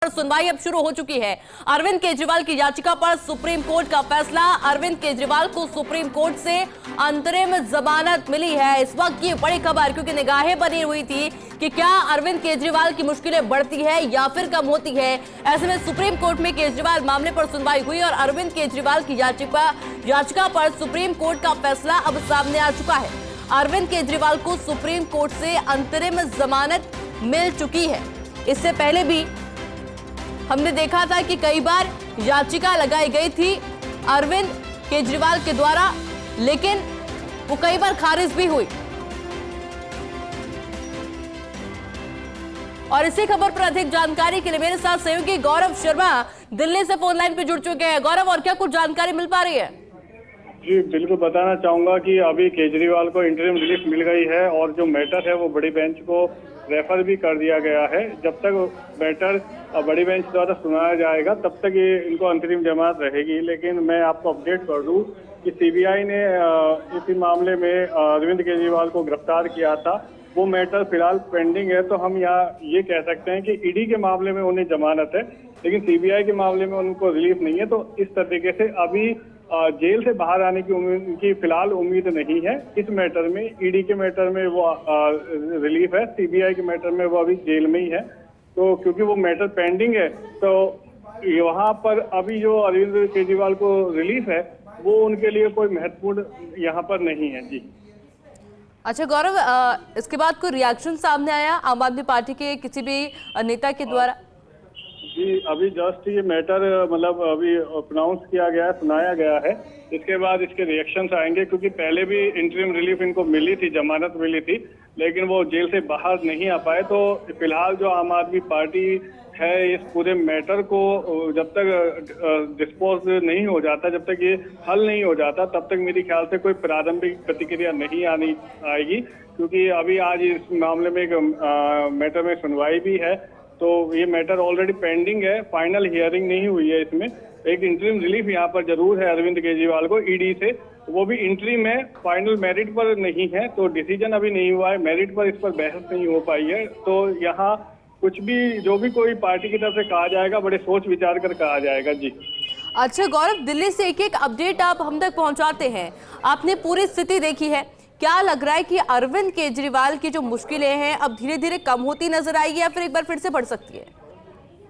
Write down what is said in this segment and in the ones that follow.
पर सुनवाई अब शुरू हो चुकी है। अरविंद केजरीवाल की याचिका पर सुप्रीम कोर्ट का फैसला। अरविंद केजरीवाल को सुप्रीम कोर्ट से अंतरिम जमानत मिली है। इस वक्त की बड़ी खबर, क्योंकि निगाहें बनी हुई थी कि क्या अरविंद केजरीवाल की मुश्किलें बढ़ती है या फिर कम होती है। ऐसे में सुप्रीम कोर्ट में केजरीवाल मामले पर सुनवाई हुई और अरविंद केजरीवाल की याचिका पर सुप्रीम कोर्ट का फैसला अब सामने आ चुका है। अरविंद केजरीवाल को सुप्रीम कोर्ट से अंतरिम जमानत मिल चुकी है। इससे पहले भी हमने देखा था कि कई बार याचिका लगाई गई थी अरविंद केजरीवाल के द्वारा, लेकिन वो कई बार खारिज भी हुई। और इसी खबर पर अधिक जानकारी के लिए मेरे साथ सहयोगी गौरव शर्मा दिल्ली से फोन लाइन पे जुड़ चुके हैं। गौरव, और क्या कुछ जानकारी मिल पा रही है? जी बिल्कुल, बताना चाहूंगा कि अभी केजरीवाल को इंटरिम रिलीफ मिल गई है और जो मैटर है वो बड़ी बेंच को रेफर भी कर दिया गया है। जब तक मैटर बड़ी बेंच द्वारा सुनाया जाएगा तब तक ये इनको अंतरिम जमानत रहेगी। लेकिन मैं आपको अपडेट कर दूं कि सीबीआई ने इसी मामले में अरविंद केजरीवाल को गिरफ्तार किया था। वो मैटर फिलहाल पेंडिंग है, तो हम यहाँ ये कह सकते हैं कि ईडी के मामले में उन्हें जमानत है, लेकिन सीबीआई के मामले में उनको रिलीफ नहीं है। तो इस तरीके से अभी जेल से बाहर आने की फिलहाल उम्मीद नहीं है। इस मैटर में, ईडी के मैटर में वो रिलीफ है, सीबीआई के मैटर में वो अभी जेल में ही है। तो क्योंकि वो मैटर पेंडिंग है, तो वहाँ पर अभी जो अरविंद केजरीवाल को रिलीफ है वो उनके लिए कोई महत्वपूर्ण यहाँ पर नहीं है। जी अच्छा गौरव, इसके बाद कोई रिएक्शन सामने आया आम आदमी पार्टी के किसी भी नेता के द्वारा? जी अभी जस्ट ये मैटर मतलब अभी प्रोनाउंस किया गया है, सुनाया गया है। इसके बाद इसके रिएक्शंस आएंगे, क्योंकि पहले भी इंटरिम रिलीफ इनको मिली थी, जमानत मिली थी, लेकिन वो जेल से बाहर नहीं आ पाए। तो फिलहाल जो आम आदमी पार्टी है इस पूरे मैटर को जब तक डिस्पोज नहीं हो जाता, जब तक ये हल नहीं हो जाता, तब तक मेरे ख्याल से कोई प्रारंभिक प्रतिक्रिया नहीं आएगी। क्योंकि अभी आज इस मामले में एक मैटर में सुनवाई भी है, तो ये मैटर ऑलरेडी पेंडिंग है, फाइनल हियरिंग नहीं हुई है। इसमें एक इंटरिम रिलीफ यहाँ पर जरूर है अरविंद केजरीवाल को ईडी से, वो भी इंटरिम है, फाइनल मेरिट पर नहीं है। तो डिसीजन अभी नहीं हुआ है, मेरिट पर इस पर बहस नहीं हो पाई है। तो यहाँ कुछ भी, जो भी कोई पार्टी की तरफ से कहा जाएगा, बड़े सोच विचार कर कहा जाएगा। जी अच्छा गौरव, दिल्ली से एक एक अपडेट आप हम तक पहुंचाते हैं। आपने पूरी स्थिति देखी है, क्या लग रहा है कि अरविंद केजरीवाल की जो मुश्किलें हैं अब धीरे धीरे कम होती नजर आएगी या फिर एक बार फिर से बढ़ सकती है?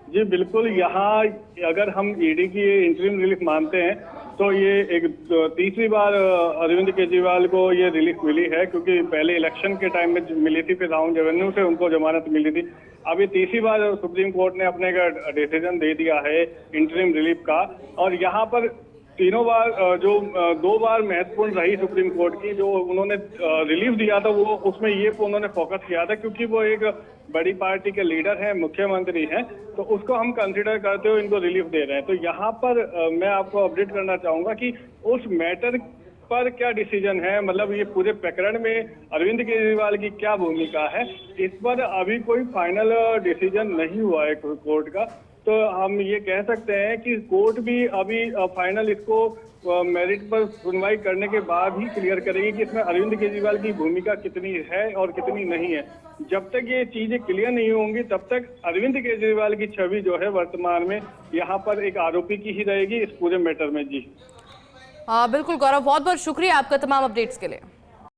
जी बिल्कुल, यहाँ अगर हम ईडी की इंटरिम रिलीफ मानते हैं तो ये एक तीसरी बार अरविंद केजरीवाल को ये रिलीफ मिली है, क्योंकि पहले इलेक्शन के टाइम में मिली थी, फिर राउंड रेवेन्यू से उनको जमानत मिली थी। अभी तीसरी बार सुप्रीम कोर्ट ने अपने का डिसीजन दे दिया है इंटरिम रिलीफ का। और यहाँ पर तीनों बार जो 2 बार महत्वपूर्ण रही सुप्रीम कोर्ट की, जो उन्होंने रिलीफ दिया था, वो उसमें ये उन्होंने फोकस किया था क्योंकि वो एक बड़ी पार्टी के लीडर हैं, मुख्यमंत्री हैं, तो उसको हम कंसीडर करते हुए इनको रिलीफ दे रहे हैं। तो यहाँ पर मैं आपको अपडेट करना चाहूंगा कि उस मैटर पर क्या डिसीजन है, मतलब ये पूरे प्रकरण में अरविंद केजरीवाल की क्या भूमिका है, इस पर अभी कोई फाइनल डिसीजन नहीं हुआ है कोर्ट का। तो हम ये कह सकते हैं कि कोर्ट भी अभी फाइनल इसको मेरिट पर सुनवाई करने के बाद ही क्लियर करेगी कि इसमें अरविंद केजरीवाल की भूमिका कितनी है और कितनी नहीं है। जब तक ये चीजें क्लियर नहीं होंगी तब तक अरविंद केजरीवाल की छवि जो है वर्तमान में यहाँ पर एक आरोपी की ही रहेगी इस पूरे मैटर में। जी बिल्कुल गौरव, बहुत बहुत शुक्रिया आपका तमाम अपडेट्स के लिए।